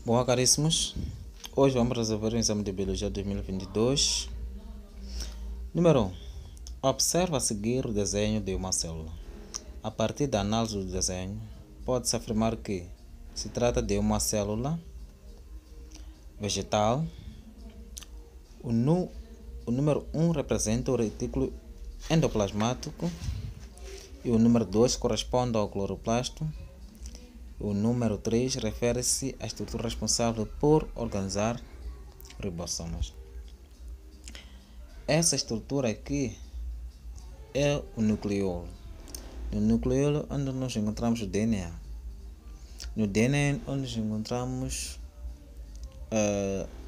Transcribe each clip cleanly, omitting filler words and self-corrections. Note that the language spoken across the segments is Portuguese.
Bom, caríssimos, hoje vamos resolver o exame de Biologia 2022. Número 1. Observa a seguir o desenho de uma célula. A partir da análise do desenho, pode-se afirmar que se trata de uma célula vegetal. O número 1 representa o retículo endoplasmático e o número 2 corresponde ao cloroplasto. O número 3 refere-se à estrutura responsável por organizar ribossomos. Essa estrutura aqui é o nucleolo. No nucleolo onde nós encontramos o DNA. No DNA onde nós encontramos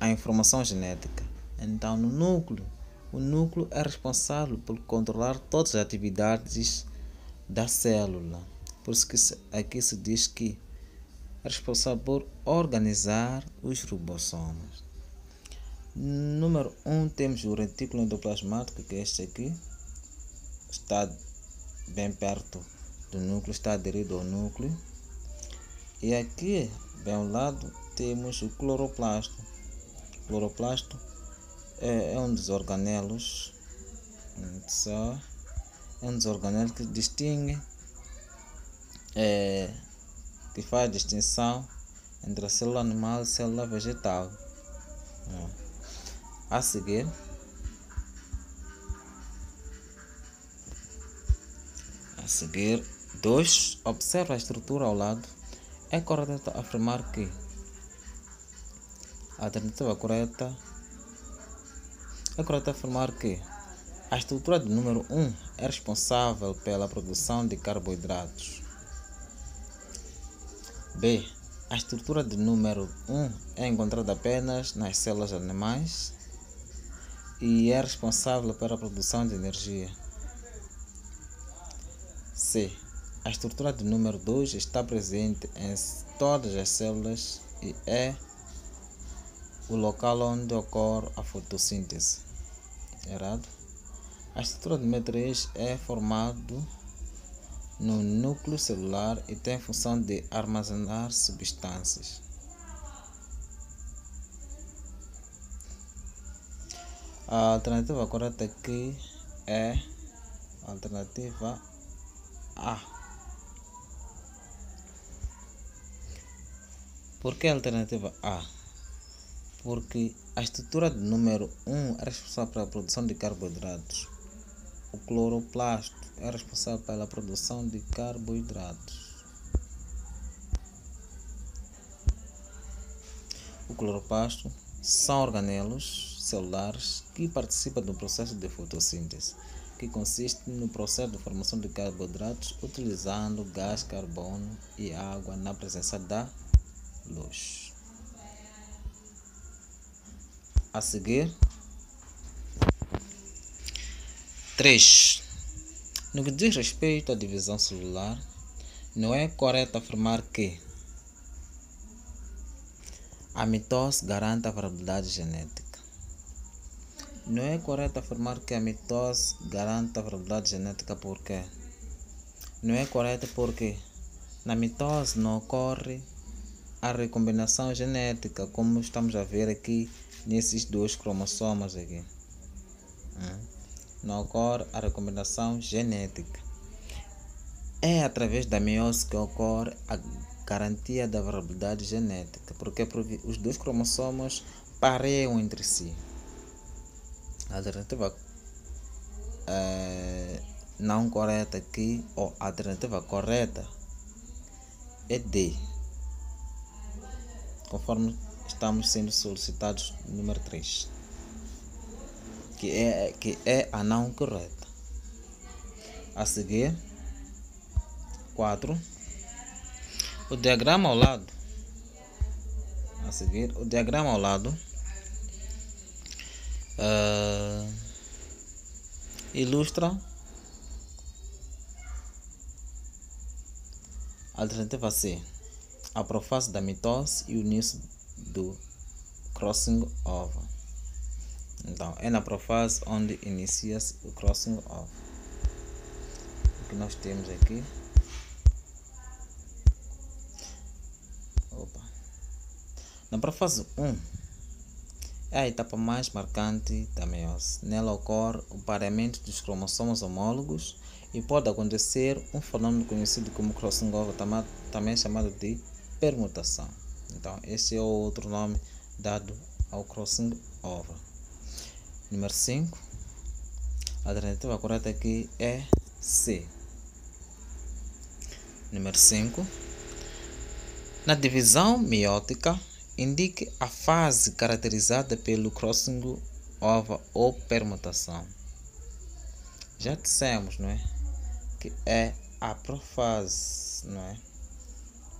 a informação genética. Então o núcleo é responsável por controlar todas as atividades da célula. Por isso que aqui se diz que é responsável por organizar os ribossomos. Número 1 temos o retículo endoplasmático, que é este aqui. Está bem perto do núcleo, está aderido ao núcleo. E aqui, bem ao lado, temos o cloroplasto. O cloroplasto é um dos organelos, que distingue, que faz a distinção entre a célula animal e a célula vegetal. A seguir, observa a estrutura ao lado. É correto afirmar que a estrutura do número 1 é responsável pela produção de carboidratos. B. A estrutura do número 1 é encontrada apenas nas células animais e é responsável pela produção de energia. C. A estrutura do número 2 está presente em todas as células e é o local onde ocorre a fotossíntese. Errado. A estrutura do número 3 é formado no núcleo celular e tem a função de armazenar substâncias. A alternativa correta aqui é a alternativa A. Por que a alternativa A? Porque a estrutura do número 1 é responsável pela produção de carboidratos. O cloroplasto é responsável pela produção de carboidratos. O cloroplasto são organelos celulares que participam do processo de fotossíntese, que consiste no processo de formação de carboidratos utilizando gás carbono e água na presença da luz. A seguir, 3. No que diz respeito à divisão celular, não é correto afirmar que a mitose garante a variabilidade genética. Não é correto afirmar que a mitose garante a variabilidade genética. Por quê? Não é correto porque na mitose não ocorre a recombinação genética, como estamos a ver aqui nesses dois cromossomos aqui. Não ocorre a recombinação genética. É através da meiose que ocorre a garantia da variabilidade genética. Porque os dois cromossomos pareiam entre si. A alternativa não correta aqui, ou a alternativa correta, é D, conforme estamos sendo solicitados número 3, que é a não correta. A seguir, 4. O diagrama ao lado ilustra a alternativa C, a profase da mitose e o início do crossing over. Então, é na profase onde inicia-se o crossing over. O que nós temos aqui? Na profase 1 é a etapa mais marcante da meiose. Nela ocorre o pareamento dos cromossomos homólogos e pode acontecer um fenômeno conhecido como crossing over, também chamado de permutação. Então, esse é o outro nome dado ao crossing over. Número 5. A alternativa correta aqui é C. Número 5. Na divisão meiótica, indique a fase caracterizada pelo crossing over ou permutação. Já dissemos, não é? Que é a profase, não é?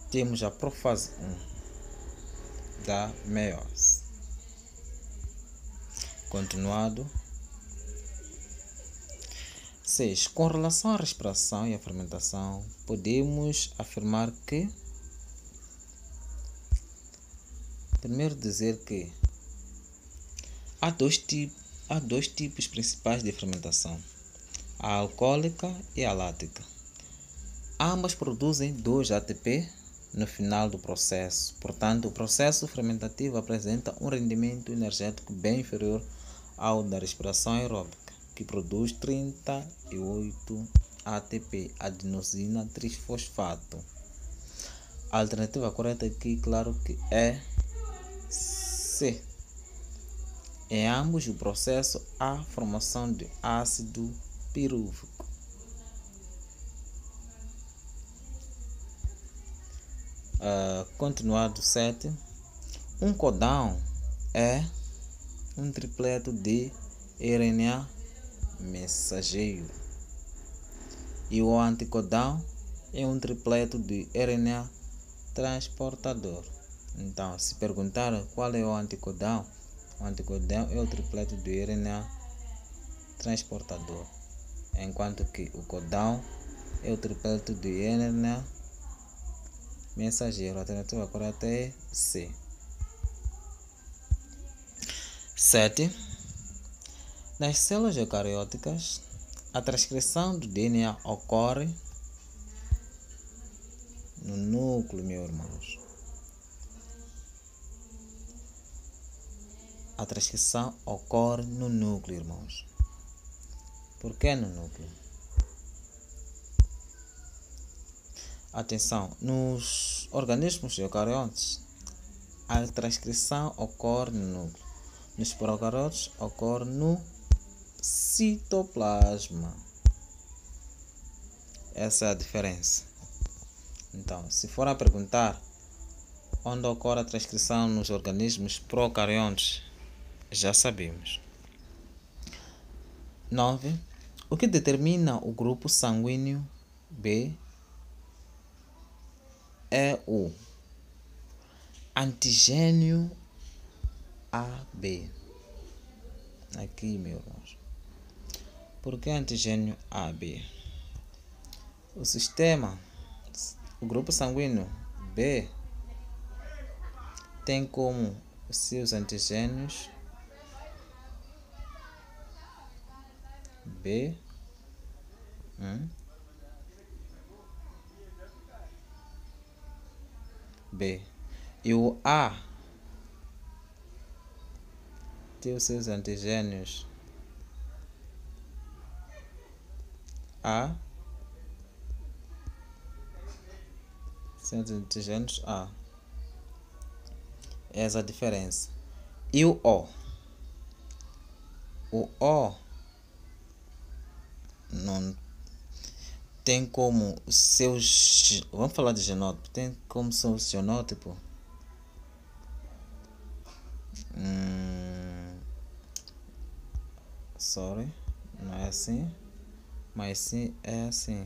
Temos a profase 1 da meiose. Continuado. 6. Com relação à respiração e à fermentação, podemos afirmar que primeiro dizer que há dois tipos principais de fermentação, a alcoólica e a lática. Ambas produzem 2 ATP no final do processo, portanto, o processo fermentativo apresenta um rendimento energético bem inferior ao da respiração aeróbica, que produz 38 ATP, adenosina trisfosfato. A alternativa correta aqui, claro que é C. Em ambos o processo há formação de ácido pirúvico. Continuado 7. Um codão é um tripleto de RNA mensageiro e o anticodão é um tripleto de RNA transportador. Então, se perguntar qual é o anticodão é o tripleto de RNA transportador, enquanto que o codão é o tripleto de RNA mensageiro. A alternativa correta é C. 7. Nas células eucarióticas, a transcrição do DNA ocorre no núcleo, meus irmãos. A transcrição ocorre no núcleo, irmãos. Por que no núcleo? Atenção, nos organismos eucariotes, a transcrição ocorre no núcleo. Nos procariotes ocorre no citoplasma. Essa é a diferença. Então, se for a perguntar onde ocorre a transcrição nos organismos procariontes, já sabemos. 9. O que determina o grupo sanguíneo B é o antigênio AB. Aqui, meus irmãos. Por que antigênio AB? O grupo sanguíneo B tem como seus antigênios B, B, e o A tem os seus antigênios A, seus antigênios A. Essa é a diferença. E o O? O O não tem como seus... Vamos falar de genótipo. Tem como seu genótipo não é assim, mas sim é assim.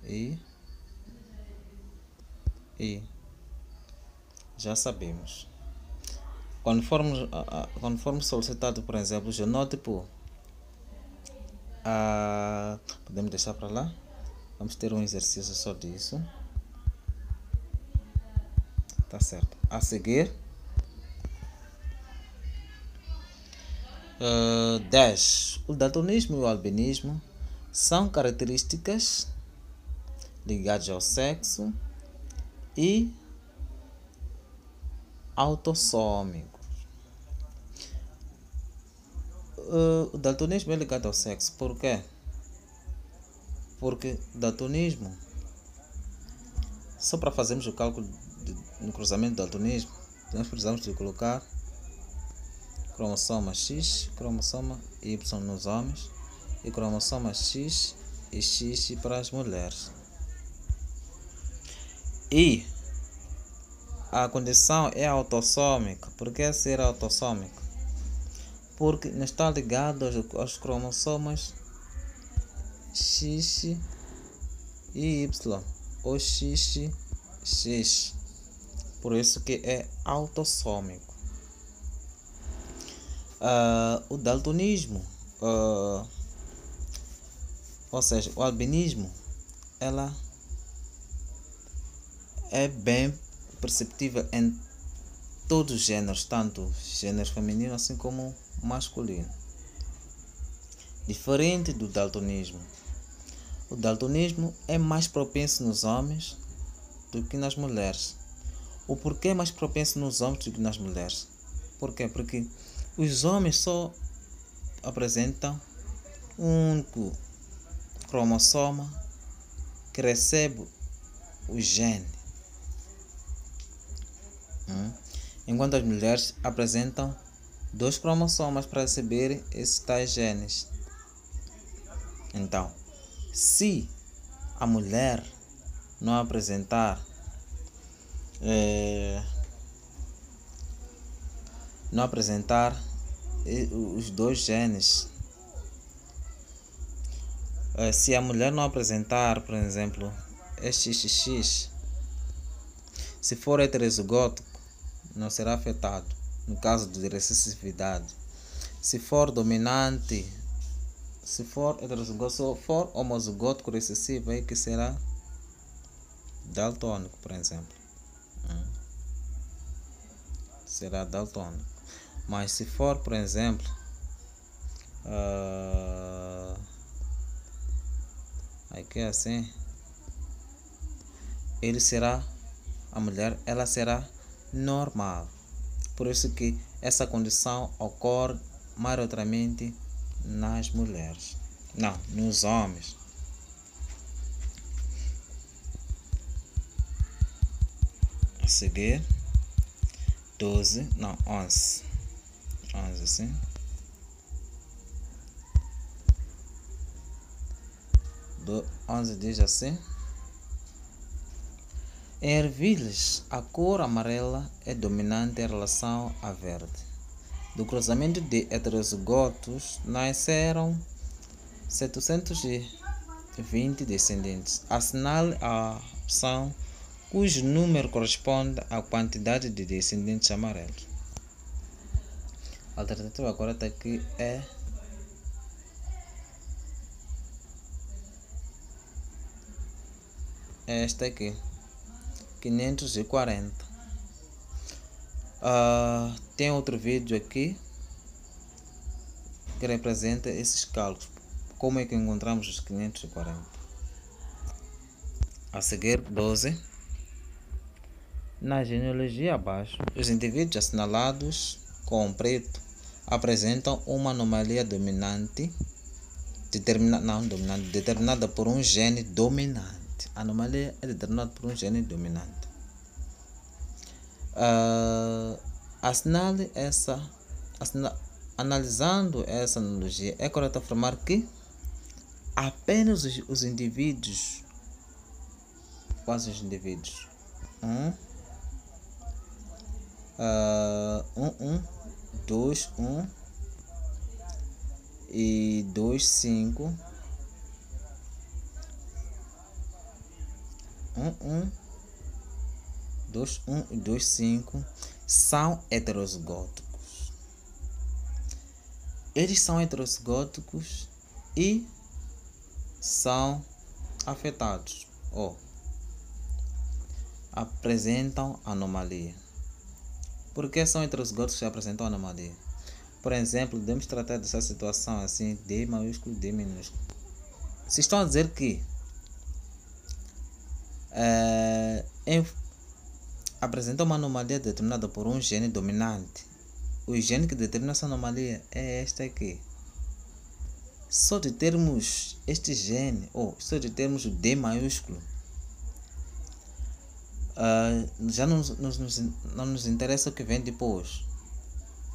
E já sabemos. Quando formos solicitado, por exemplo, o genótipo, podemos deixar para lá. Vamos ter um exercício só disso. Tá certo. A seguir, 10. O daltonismo e o albinismo são características ligadas ao sexo e autossômicos. O daltonismo é ligado ao sexo. Por quê? Porque daltonismo, só para fazermos o cálculo no cruzamento do daltonismo, nós precisamos de colocar cromossoma X, cromossoma Y nos homens e cromossoma X e X para as mulheres. E a condição é autossômica. Por que ser autossômica? Porque não está ligado aos cromossomas X e Y ou XX. Por isso que é autossômico. O daltonismo, ou seja, o albinismo, ela é bem perceptível em todos os gêneros, tanto gênero feminino assim como masculino. Diferente do daltonismo. O daltonismo é mais propenso nos homens do que nas mulheres. O porquê é mais propenso nos homens do que nas mulheres? Por quê? Porque os homens só apresentam um único cromossoma que recebe o gene, enquanto as mulheres apresentam 2 cromossomas para receber esses tais genes. Então, se a mulher não apresentar os 2 genes, se a mulher não apresentar, por exemplo, XXX, se for heterozigótico, não será afetado no caso de recessividade. Se for dominante, se for heterozigótico, se for homozigótico recessivo, aí que será daltônico, por exemplo. Será daltônico. Mas se for, por exemplo, aqui é assim, a mulher, ela será normal. Por isso que essa condição ocorre maioritariamente nas mulheres, não, nos homens. A seguir, 11, assim. Do 11 diz assim: em ervilhas, a cor amarela é dominante em relação à verde. Do cruzamento de heterozigotos nasceram 720 descendentes. Assinale a opção cujo número corresponde à quantidade de descendentes amarelos. A alternativa correta aqui é esta aqui, 540. Tem outro vídeo aqui que representa esses cálculos, como é que encontramos os 540. A seguir, 12. Na genealogia abaixo, os indivíduos assinalados com preto apresentam uma anomalia determinada por um gene dominante. A anomalia é determinada por um gene dominante. Analisando essa analogia, é correto afirmar que apenas os indivíduos, quais os indivíduos? 2, 1 e 2, 5, 2, 1 e 2, 5 são heterozigóticos. Eles são heterozigóticos e são afetados ou apresentam anomalia. Por que são heterozigóticos e apresentam anomalia? Por exemplo, devemos tratar dessa situação assim, D maiúsculo, D minúsculo. Se estão a dizer que apresenta uma anomalia determinada por um gene dominante. O gene que determina essa anomalia é este aqui. Só de termos este gene, ou só de termos o D maiúsculo, já não nos interessa o que vem depois.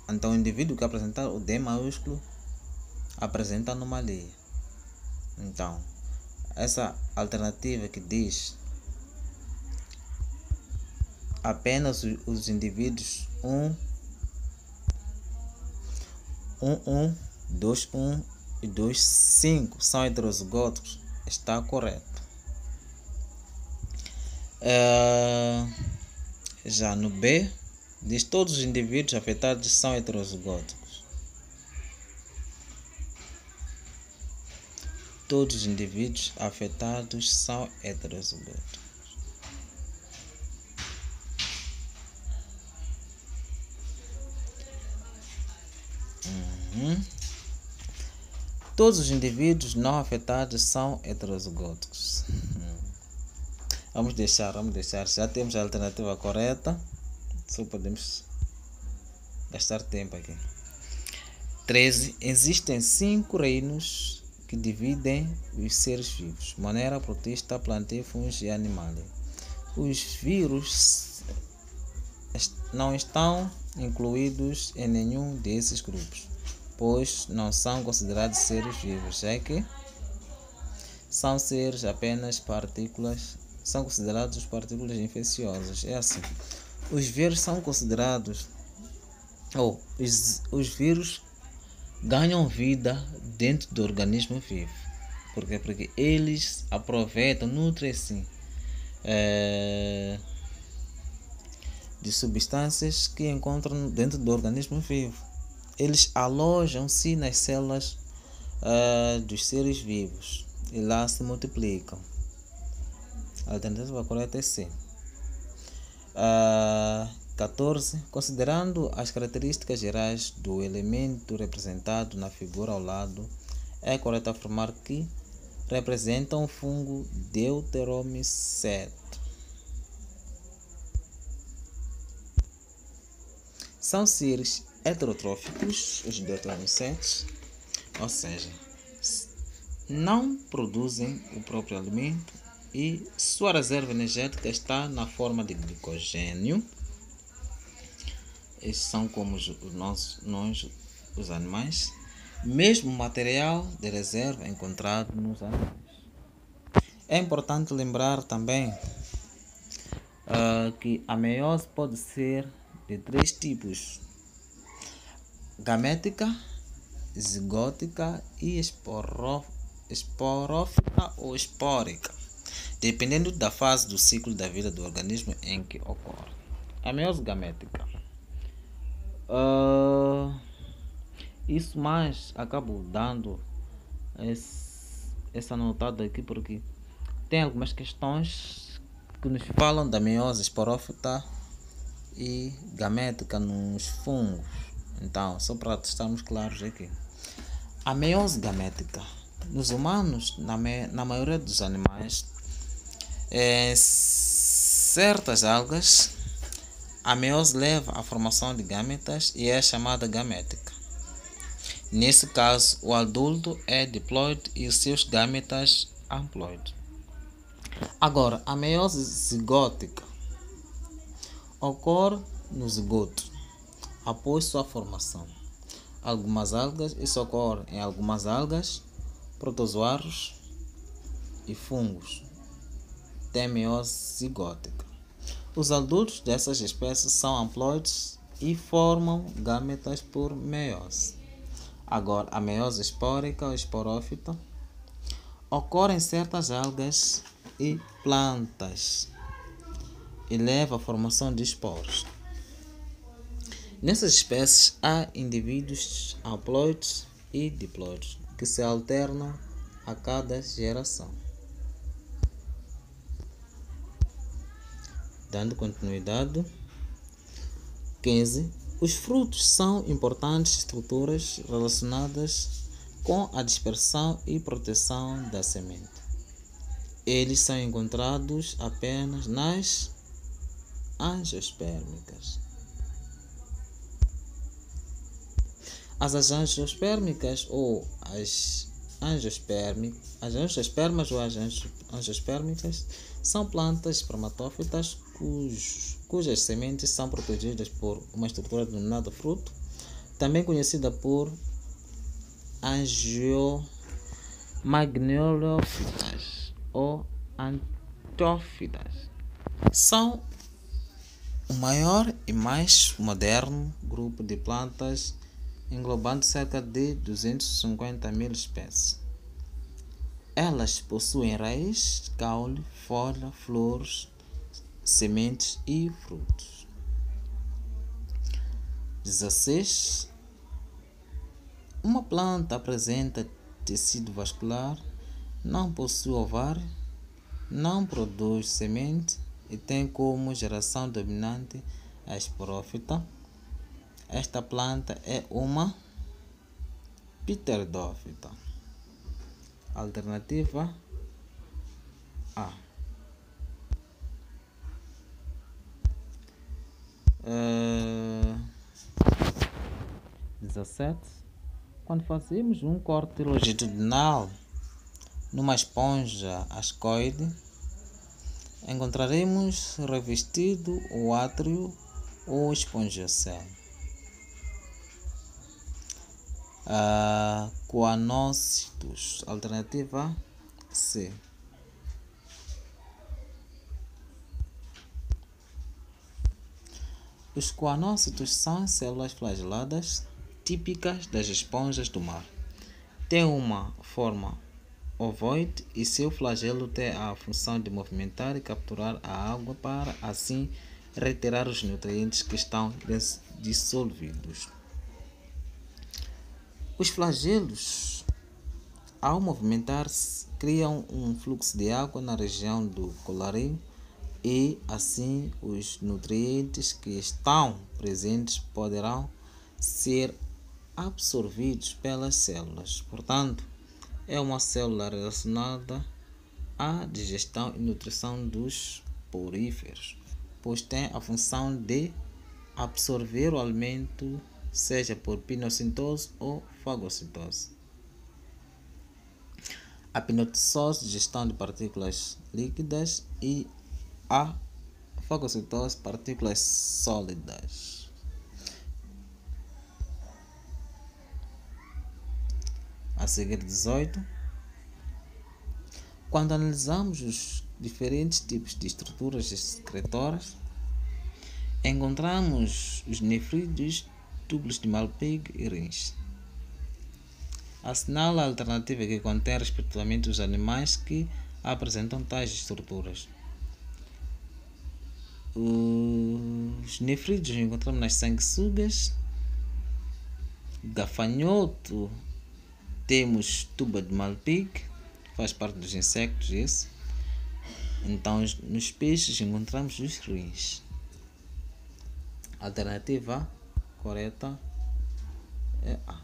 Então, o indivíduo que apresentar o D maiúsculo apresenta anomalia. Então, essa alternativa que diz apenas os indivíduos 2,1 e 2,5 são heterozigóticos está correto. Já no B, diz todos os indivíduos afetados são heterozigóticos. Todos os indivíduos afetados são heterozigóticos. Todos os indivíduos não afetados são heterozigóticos. Vamos deixar. Já temos a alternativa correta. Só podemos gastar tempo aqui. 13. Existem 5 reinos que dividem os seres vivos: monera, protista, plantio, fungos e animalia. Os vírus não estão incluídos em nenhum desses grupos, pois não são considerados seres vivos, já que são seres apenas partículas, são considerados partículas infecciosas. É assim, os vírus são considerados, os vírus ganham vida dentro do organismo vivo. Por quê? Porque eles aproveitam, nutrem-se de substâncias que encontram dentro do organismo vivo. Eles alojam-se nas células dos seres vivos e lá se multiplicam. A alternativa correta é C. 14. Considerando as características gerais do elemento representado na figura ao lado, é correto afirmar que representa um fungo deuteromiceto. São seres heterotróficos, os deuteromicetos, ou seja, não produzem o próprio alimento e sua reserva energética está na forma de glicogênio. Esses são como nós, os animais, mesmo material de reserva encontrado nos animais. É importante lembrar também que a meiose pode ser de 3 tipos: gamética, zigótica e esporófita ou espórica, dependendo da fase do ciclo da vida do organismo em que ocorre. A meiose gamética. Isso mais acabo dando essa notada aqui porque tem algumas questões que nos falam da meiose esporófita e gamética nos fungos. Então, só para estarmos claros aqui, a meiose gamética nos humanos, na maioria dos animais, certas algas, a meiose leva à formação de gâmetas e é chamada gamética. Nesse caso, o adulto é diploide e os seus gâmetas haploide. Agora, a meiose zigótica ocorre no zigoto após sua formação. Isso ocorre em algumas algas, protozoários e fungos. Tem meiose zigótica. Os adultos dessas espécies são haploides e formam gâmetas por meiose. Agora, a meiose espórica ou esporófita ocorre em certas algas e plantas e leva à formação de esporos. Nessas espécies há indivíduos haploides e diploides que se alternam a cada geração. Dando continuidade. 15. Os frutos são importantes estruturas relacionadas com a dispersão e proteção da semente. Eles são encontrados apenas nas angiospermicas. As angiospermicas ou as angiospermas ou as angiospermicas são plantas espermatófitas cujas sementes são protegidas por uma estrutura denominada fruto, também conhecida por angiomagnoleófitas ou antófitas. São o maior e mais moderno grupo de plantas, englobando cerca de 250.000 espécies. Elas possuem raiz, caule, folha, flores, sementes e frutos. 16. Uma planta apresenta tecido vascular, não possui ovário, não produz semente e tem como geração dominante a esporófita. Esta planta é uma pteridófita. Alternativa A. 17. Quando fazemos um corte longitudinal numa esponja ascoide, encontraremos revestido o átrio ou espongiocele. Coanócitos. Alternativa C. Os coanócitos são células flageladas típicas das esponjas do mar. Tem uma forma ovoide e seu flagelo tem a função de movimentar e capturar a água para assim retirar os nutrientes que estão dissolvidos. Os flagelos, ao movimentar-se, criam um fluxo de água na região do colarinho e assim os nutrientes que estão presentes poderão ser absorvidos pelas células. Portanto, é uma célula relacionada à digestão e nutrição dos poríferos, pois tem a função de absorver o alimento, seja por pinossintose ou fagocitose. A pinossintose, digestão de partículas líquidas, e a fagocitose, partículas sólidas. A seguir, 18. Quando analisamos os diferentes tipos de estruturas excretórias, encontramos os nefrídeos, túbulos de Malpighi e rins. Assinala a alternativa que contém respectivamente os animais que apresentam tais estruturas. Os nefrídeos encontramos nas sanguessugas. Gafanhoto, temos tuba de Malpighi, faz parte dos insectos esse. Então, nos peixes encontramos os rins. Alternativa correta é A.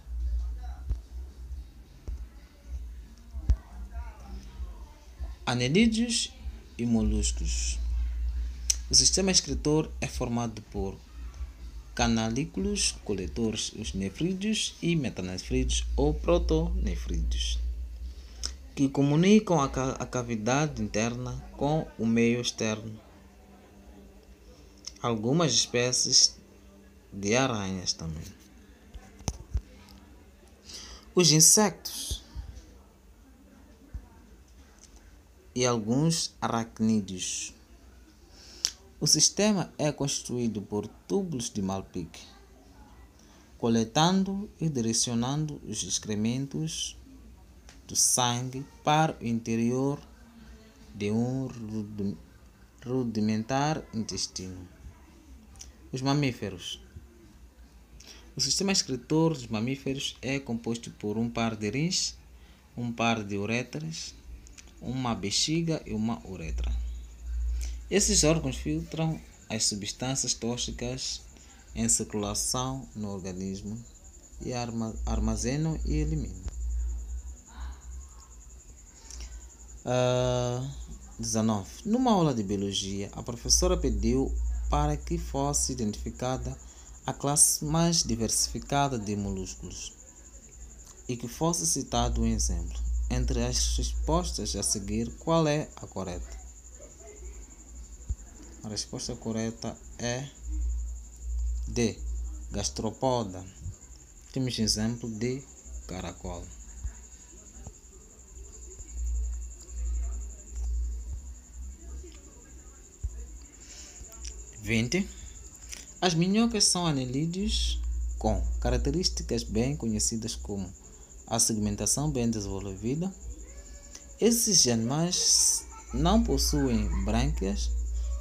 Anelídeos e moluscos. O sistema excretor é formado por canalículos coletores, os nefrídeos e metanefrídeos ou protonefrídeos, que comunicam a cavidade interna com o meio externo. Algumas espécies de aranhas também. Os insectos e alguns aracnídeos. O sistema é constituído por túbulos de Malpighi, coletando e direcionando os excrementos do sangue para o interior de um rudimentar intestino. Os mamíferos. O sistema excretor dos mamíferos é composto por um par de rins, um par de uretras, uma bexiga e uma uretra. Esses órgãos filtram as substâncias tóxicas em circulação no organismo e armazenam e eliminam. 19. Numa aula de biologia, a professora pediu para que fosse identificada a classe mais diversificada de molúsculos e que fosse citado um exemplo. Entre as respostas a seguir, qual é a correta? A resposta correta é D. Gastropoda. Temos exemplo de caracol. 20. As minhocas são anelídeos com características bem conhecidas como a segmentação bem desenvolvida. Esses animais não possuem brânquias,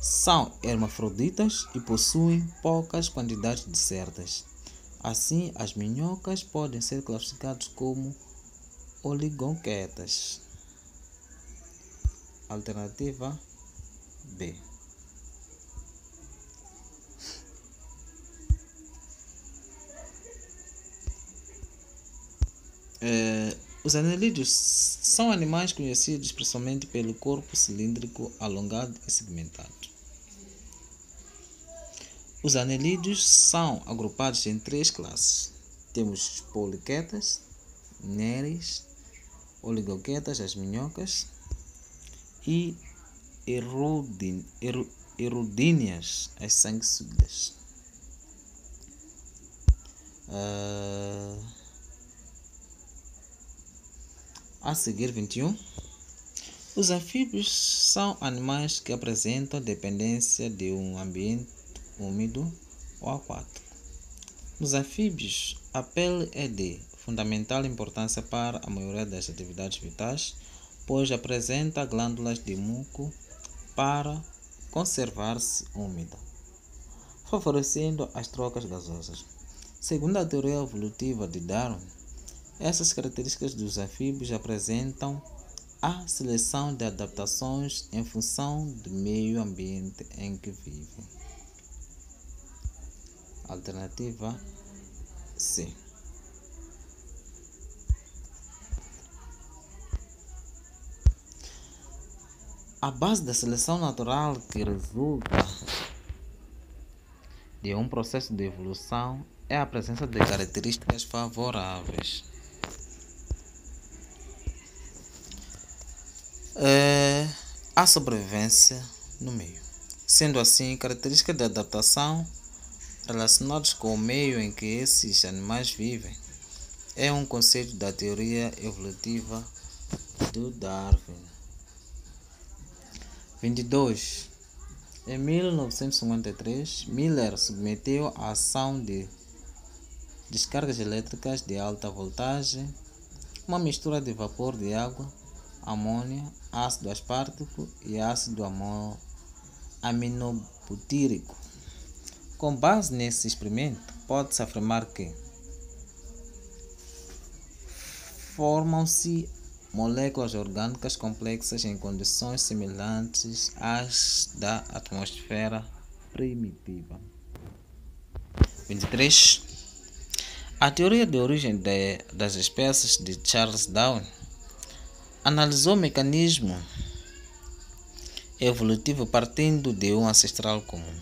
são hermafroditas e possuem poucas quantidades de cerdas. Assim, as minhocas podem ser classificadas como oligoquetas. Alternativa B. Os anelídeos são animais conhecidos principalmente pelo corpo cilíndrico alongado e segmentado. Os anelídeos são agrupados em 3 classes. Temos poliquetas, neres, oligoquetas, as minhocas, e erudíneas, as sanguessugas. A seguir, 21. Os anfíbios são animais que apresentam dependência de um ambiente úmido ou aquático. Nos anfíbios, a pele é de fundamental importância para a maioria das atividades vitais, pois apresenta glândulas de muco para conservar-se úmida, favorecendo as trocas gasosas. Segundo a teoria evolutiva de Darwin, essas características dos anfíbios apresentam a seleção de adaptações em função do meio ambiente em que vivem. Alternativa C. A base da seleção natural que resulta de um processo de evolução é a presença de características favoráveis. A sobrevivência no meio. Sendo assim, características de adaptação relacionadas com o meio em que esses animais vivem é um conceito da teoria evolutiva do Darwin. 22. Em 1953, Miller submeteu à ação de descargas elétricas de alta voltagem uma mistura de vapor de água, amônia, ácido aspartico e ácido aminobutírico. Com base nesse experimento, pode-se afirmar que formam-se moléculas orgânicas complexas em condições semelhantes às da atmosfera primitiva. 23. A teoria de origem das espécies de Charles Darwin analisou o mecanismo evolutivo partindo de um ancestral comum.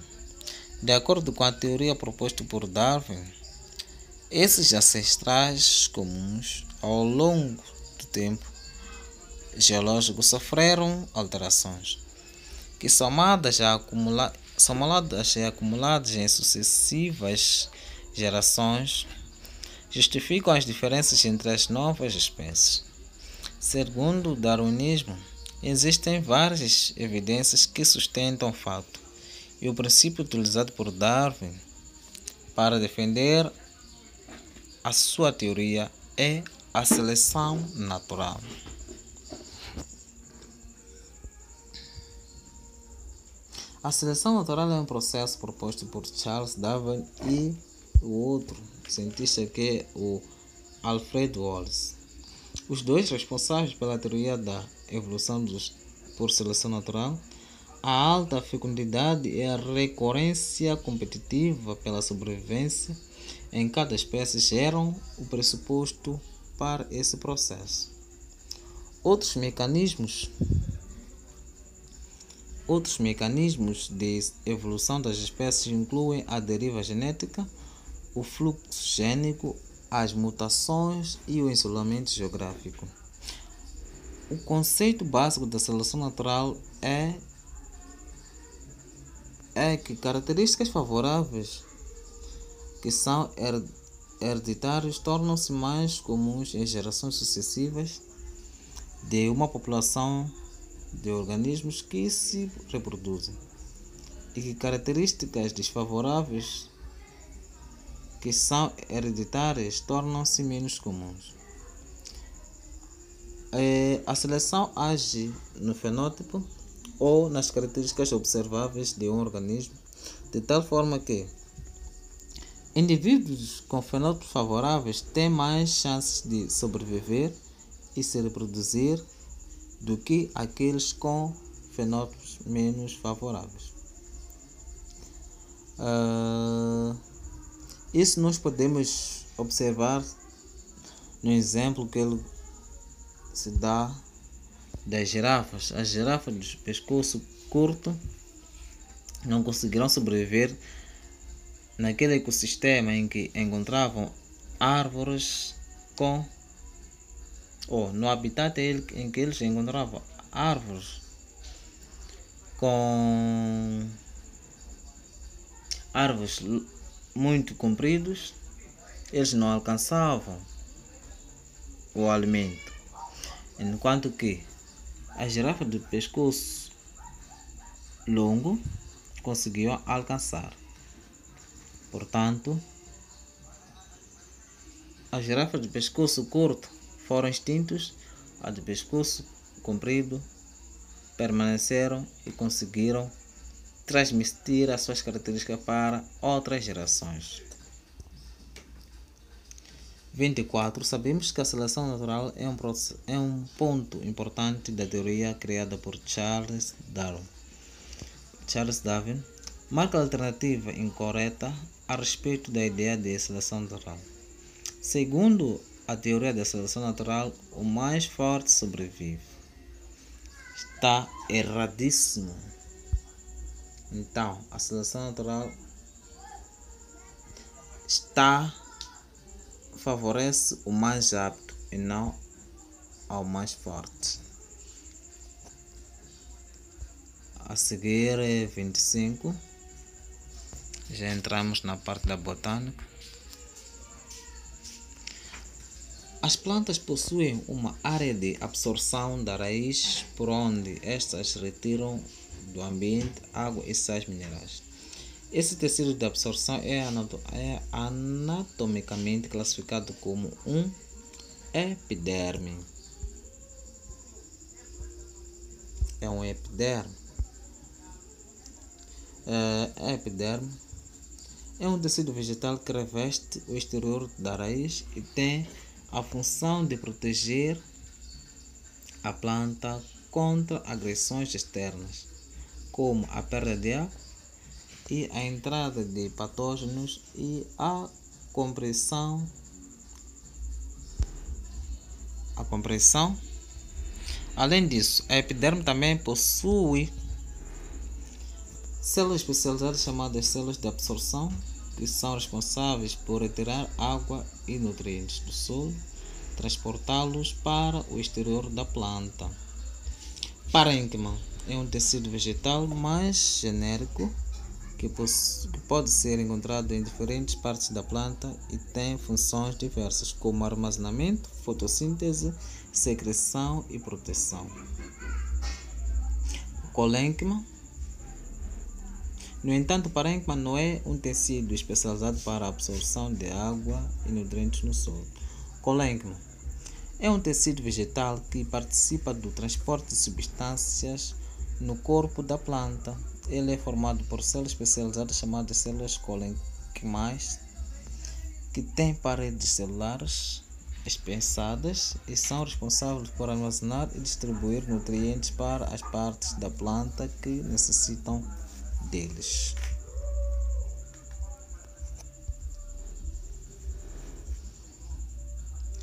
De acordo com a teoria proposta por Darwin, esses ancestrais comuns, ao longo do tempo geológico, sofreram alterações que, somadas e acumuladas em sucessivas gerações, justificam as diferenças entre as novas espécies. Segundo o darwinismo, existem várias evidências que sustentam o fato, e o princípio utilizado por Darwin para defender a sua teoria é a seleção natural. A seleção natural é um processo proposto por Charles Darwin e o outro cientista que é o Alfred Wallace. Os dois responsáveis pela teoria da evolução por seleção natural. A alta fecundidade e a recorrência competitiva pela sobrevivência em cada espécie geram o pressuposto para esse processo. Outros mecanismos Outros mecanismos de evolução das espécies incluem a deriva genética, o fluxo gênico, as mutações e o isolamento geográfico. O conceito básico da seleção natural é que características favoráveis que são hereditárias tornam-se mais comuns em gerações sucessivas de uma população de organismos que se reproduzem, e que características desfavoráveis que são hereditárias tornam-se menos comuns. A seleção age no fenótipo ou nas características observáveis de um organismo, de tal forma que indivíduos com fenótipos favoráveis têm mais chances de sobreviver e se reproduzir do que aqueles com fenótipos menos favoráveis. Isso nós podemos observar no exemplo que ele se dá das girafas. As girafas de pescoço curto não conseguirão sobreviver naquele ecossistema em que encontravam árvores no habitat em que eles encontravam árvores com árvores muito compridos, eles não alcançavam o alimento, enquanto que a girafa de pescoço longo conseguiu alcançar. Portanto, as girafas de pescoço curto foram extintos, as de pescoço comprido permaneceram e conseguiram transmitir as suas características para outras gerações. 24. Sabemos que a seleção natural é um ponto importante da teoria criada por Charles Darwin marca a alternativa incorreta a respeito da ideia de seleção natural. Segundo a teoria da seleção natural, o mais forte sobrevive. Está erradíssimo. Então, a seleção natural favorece o mais apto e não ao mais forte. A seguir é 25. Já entramos na parte da botânica. As plantas possuem uma área de absorção da raiz por onde estas retiram do ambiente água e sais minerais. Esse tecido de absorção é anatomicamente classificado como um epiderme. É um epiderme. Epiderme é um tecido vegetal que reveste o exterior da raiz e tem a função de proteger a planta contra agressões externas, como a perda de água e a entrada de patógenos e a compressão. Além disso, a epiderme também possui células especializadas chamadas células de absorção, que são responsáveis por retirar água e nutrientes do solo, transportá-los para o exterior da planta. Parênquima é um tecido vegetal mais genérico que pode ser encontrado em diferentes partes da planta e tem funções diversas, como armazenamento, fotossíntese, secreção e proteção. Colênquima. No entanto, o parênquima não é um tecido especializado para a absorção de água e nutrientes no solo. Colênquima é um tecido vegetal que participa do transporte de substâncias no corpo da planta. Ele é formado por células especializadas chamadas células colênquimais, que têm paredes celulares espessadas e são responsáveis por armazenar e distribuir nutrientes para as partes da planta que necessitam deles.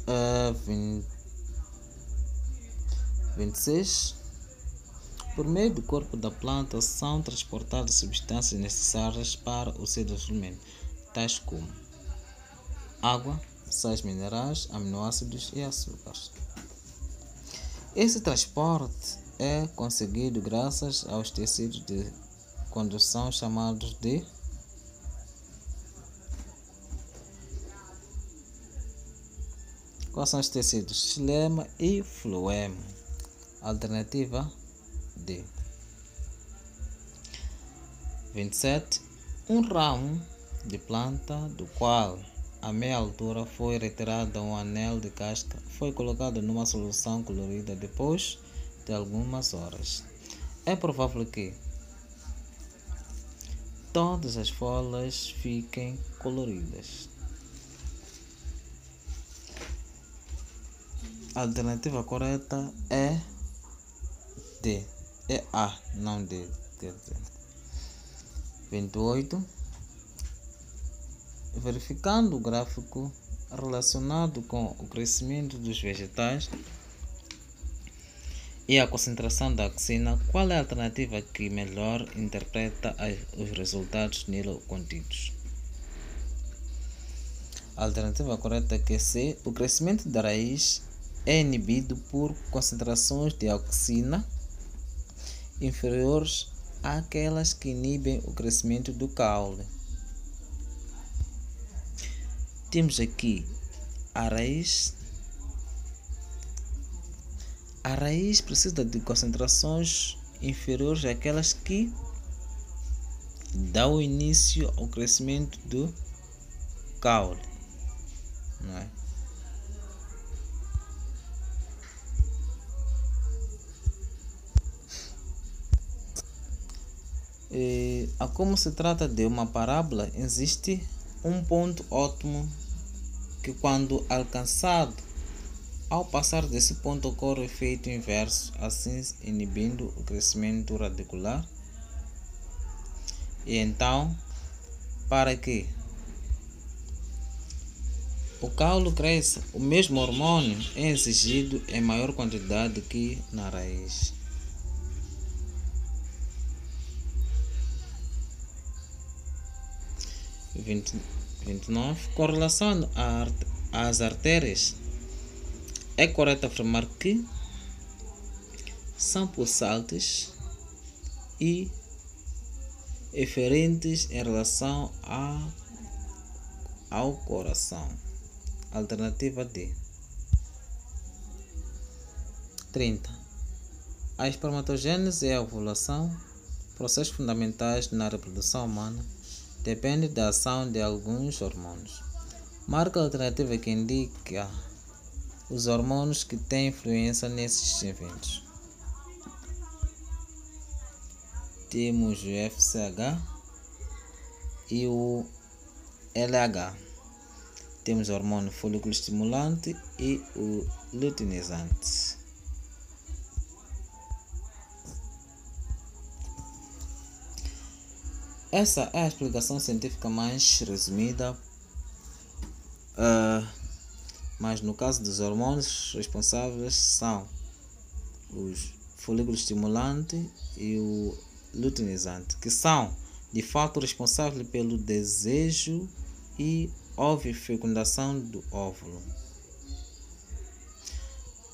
A 26. Por meio do corpo da planta são transportadas substâncias necessárias para o seu desenvolvimento, tais como água, sais minerais, aminoácidos e açúcares. Esse transporte é conseguido graças aos tecidos de condução chamados de Quais são os tecidos? Xilema e floema. Alternativa D. 27. Um ramo de planta do qual a meia altura foi retirada um anel de casca foi colocado numa solução colorida depois de algumas horas. É provável que todas as folhas fiquem coloridas. A alternativa correta é D. É A, não D. 28. Verificando o gráfico relacionado com o crescimento dos vegetais e a concentração da auxina, qual é a alternativa que melhor interpreta os resultados nele contidos? A alternativa correta é que C. O crescimento da raiz é inibido por concentrações de auxina inferiores àquelas que inibem o crescimento do caule. Temos aqui a raiz. A raiz precisa de concentrações inferiores àquelas que dão início ao crescimento do caule, não é? Como se trata de uma parábola, existe um ponto ótimo que, quando alcançado, ao passar desse ponto ocorre o efeito inverso, assim inibindo o crescimento radicular. E então, para que o caule cresça, o mesmo hormônio é exigido em maior quantidade que na raiz. 29. Com relação às artérias, é correto afirmar que são pulsantes e eferentes em relação ao coração. Alternativa D. 30. A espermatogênese e a ovulação, processos fundamentais na reprodução humana, depende da ação de alguns hormônios. Marca a alternativa que indica os hormônios que têm influência nesses eventos. Temos o FSH e o LH. Temos o hormônio folículo estimulante e o luteinizante. Essa é a explicação científica mais resumida, mas no caso dos hormônios responsáveis são os folículo estimulante e o luteinizante, que são de fato responsáveis pelo desejo e ovofecundação do óvulo.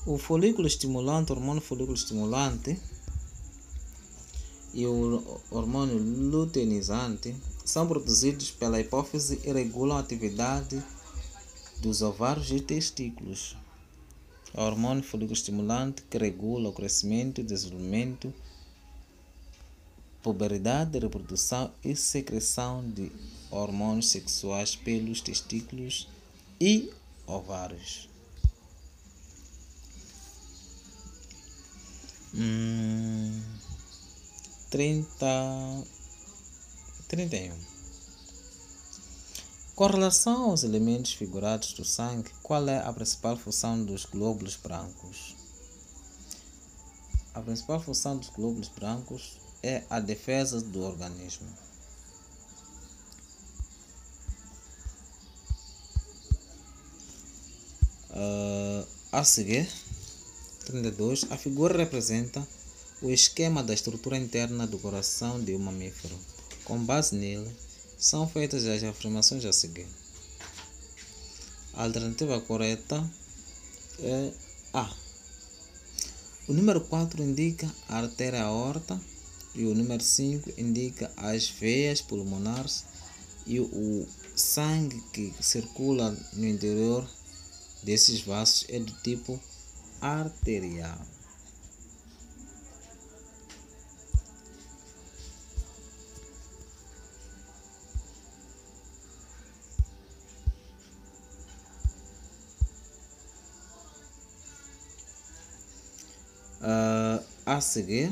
O folículo estimulante, o hormônio folículo estimulante e o hormônio luteinizante são produzidos pela hipófise e regulam a atividade dos ovários e testículos. O hormônio folículo estimulante que regula o crescimento, desenvolvimento, puberdade, reprodução e secreção de hormônios sexuais pelos testículos e ovários. 31. Com relação aos elementos figurados do sangue, qual é a principal função dos glóbulos brancos? A principal função dos glóbulos brancos é a defesa do organismo. A seguir, 32. A figura representa o esquema da estrutura interna do coração de um mamífero. Com base nele, são feitas as afirmações a seguir. A alternativa correta é A. O número 4 indica a artéria aorta e o número 5 indica as veias pulmonares e o sangue que circula no interior desses vasos é do tipo arterial. A seguir,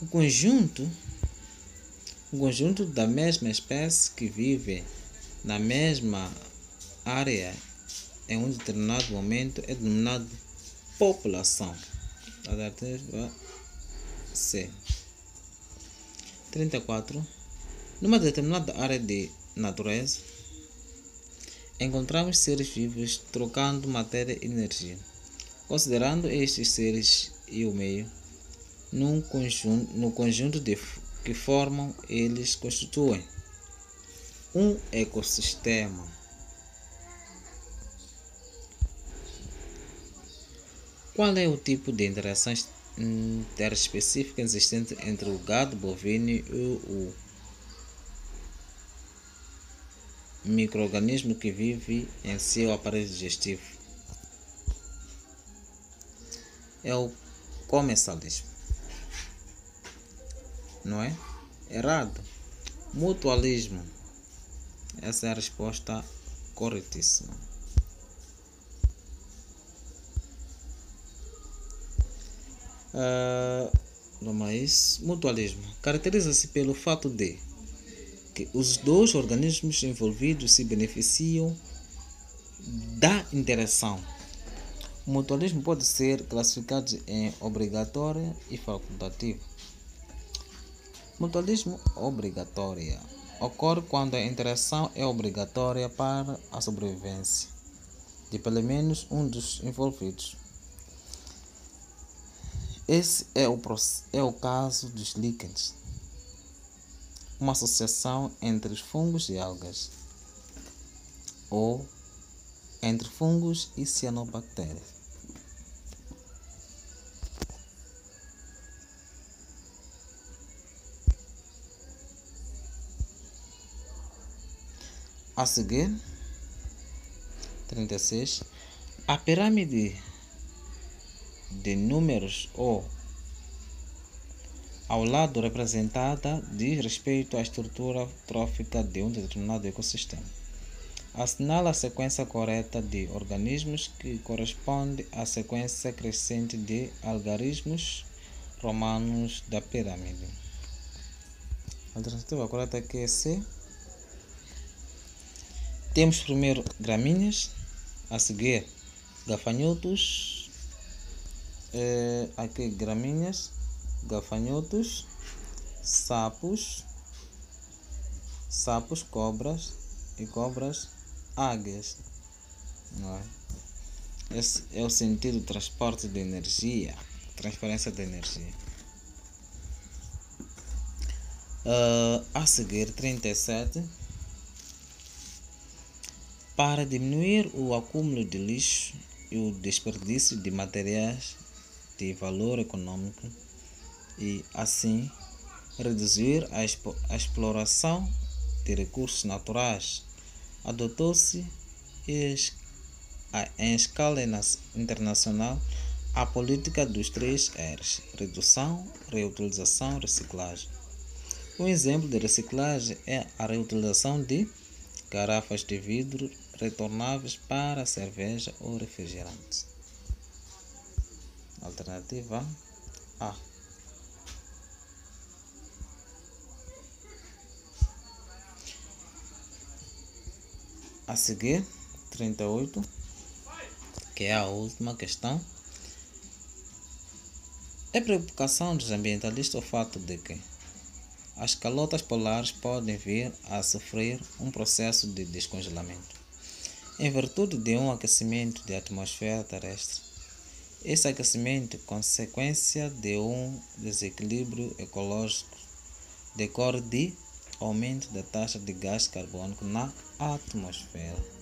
um conjunto da mesma espécie que vive na mesma área em um determinado momento é denominado população. Alternativa C. 34. Numa determinada área de natureza, encontramos seres vivos trocando matéria e energia. Considerando estes seres e o meio, no conjunto que formam, eles constituem um ecossistema. Qual é o tipo de interação interespecífica existente entre o gado bovino e o micro-organismo que vive em seu aparelho digestivo? É o comensalismo. Não é? Errado. Mutualismo. Essa é a resposta corretíssima. Mutualismo caracteriza-se pelo fato de que os dois organismos envolvidos se beneficiam da interação. O mutualismo pode ser classificado em obrigatório e facultativo. Mutualismo obrigatório ocorre quando a interação é obrigatória para a sobrevivência de pelo menos um dos envolvidos. Esse é o caso dos líquens, uma associação entre fungos e algas, ou entre fungos e cianobactérias. A seguir, 36. A pirâmide de números ou ao lado representada diz respeito à estrutura trófica de um determinado ecossistema. Assinala a sequência correta de organismos que corresponde à sequência crescente de algarismos romanos da pirâmide. A alternativa correta aqui é C. Temos primeiro gramíneas, a seguir gafanhotos, aqui gramíneas, gafanhotos, sapos, cobras e cobras, águias. Não é? Esse é o sentido do transporte de energia, transferência de energia. A seguir, 37. Para diminuir o acúmulo de lixo e o desperdício de materiais de valor econômico e, assim, reduzir a exploração de recursos naturais, adotou-se em escala internacional a política dos 3 R's: redução, reutilização, reciclagem. Um exemplo de reciclagem é a reutilização de garrafas de vidro retornáveis para cerveja ou refrigerantes. Alternativa A. A seguir, 38, que é a última questão. É preocupação dos ambientalistas o fato de que as calotas polares podem vir a sofrer um processo de descongelamento, em virtude de um aquecimento da atmosfera terrestre. Esse aquecimento, consequência de um desequilíbrio ecológico, decorre de aumento da taxa de gás carbônico na atmosfera.